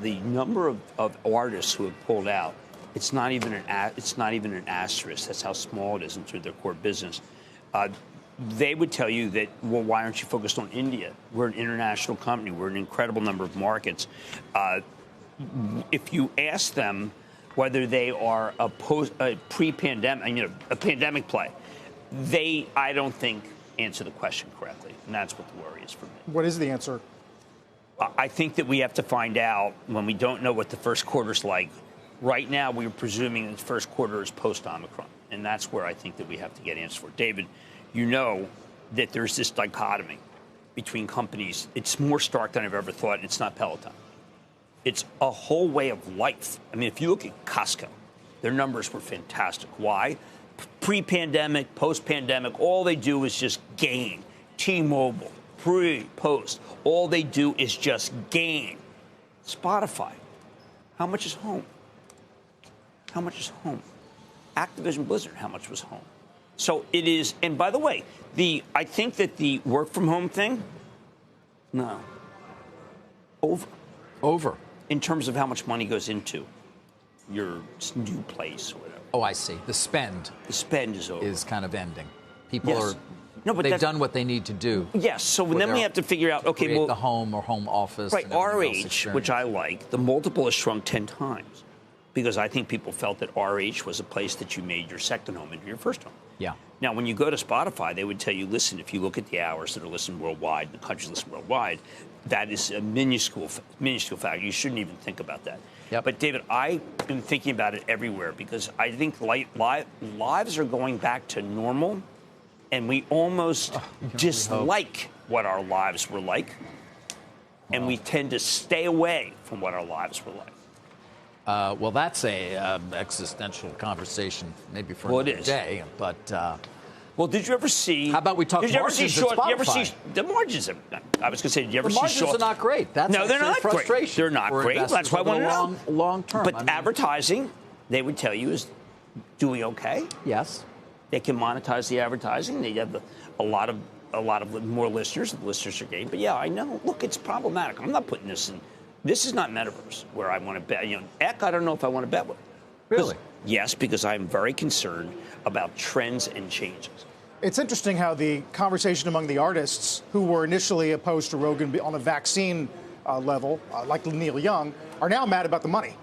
the number of artists who have pulled out, it's not even an asterisk. That's how small it is into their core business. They would tell you that, well, why aren't you focused on India? We're an international company. We're in an incredible number of markets. If you ask them whether they are a pre-pandemic, a pandemic play, I don't think, answer the question correctly, and that's what the worry is for me. What is the answer? I think that we have to find out when we don't know what the first quarter's like. Right now, we're presuming the first quarter is post-Omicron, and that's where I think that we have to get answers for. David, you know that there's this dichotomy between companies. It's more stark than I've ever thought. It's not Peloton. It's a whole way of life. I mean, if you look at Costco, their numbers were fantastic. Why? Pre-pandemic, post-pandemic, all they do is just gain. T-Mobile, post, all they do is just gain. Spotify, how much is home? How much is home? Activision Blizzard, how much was home? So it is, and by the way, I think that the work from home thing, no, over. In terms of how much money goes into your new place or whatever. Oh, I see. The spend is over. Is kind of ending. People yes. They've done what they need to do. Yes, so then we have to figure out, okay, well, the home or home office. Right, RH, which I like, the multiple has shrunk 10 times because I think people felt that RH was a place that you made your second home into your first home. Yeah. Now, when you go to Spotify, they would tell you, listen, if you look at the hours that are listened worldwide, the countries listened worldwide, that is a minuscule factor. You shouldn't even think about that. Yep. But, David, I've been thinking about it everywhere because I think lives are going back to normal, and we almost dislike what our lives were like, and we tend to stay away from what our lives were like. Well, that's a existential conversation, maybe for another day. But well, did you ever see? How about we talk margins at Spotify? Did you ever see the margins? I was going to say, did you ever see? The margins are not great. That's no, they're not frustration. Great. They're not great. That's why I want to know. Long term. But advertising, they would tell you, is doing okay. Yes. They can monetize the advertising. They have a lot of more listeners. The listeners are getting. But yeah, I know. Look, it's problematic. I'm not putting this in. This is not metaverse where I want to bet. Eck, I don't know if I want to bet with. Really? Yes, because I'm very concerned about trends and changes. It's interesting how the conversation among the artists who were initially opposed to Rogan on a vaccine level, like Neil Young, are now mad about the money.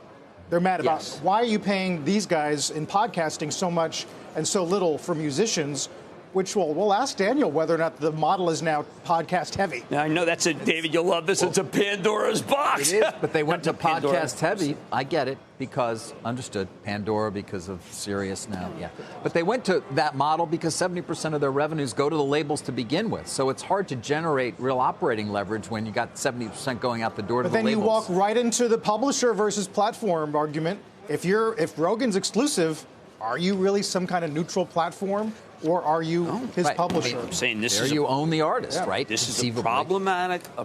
They're mad about why are you paying these guys in podcasting so much and so little for musicians, which we'll ask Daniel whether or not the model is now podcast heavy. I know that's it, David. You'll love this. It's a Pandora's box. It is, but they went to podcast heavy. I get it because understood Pandora because of Sirius now. Yeah, but they went to that model because 70% of their revenues go to the labels to begin with. So it's hard to generate real operating leverage when you got 70% going out the door to the labels. But then you walk right into the publisher versus platform argument. If Rogan's exclusive, are you really some kind of neutral platform? Or are you his publisher? I'm saying this there is you own the artist, right? This is a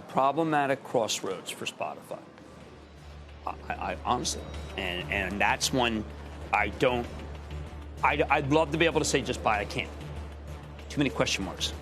problematic crossroads for Spotify. I honestly, and that's when I'd love to be able to say just buy it. I can't. Too many question marks.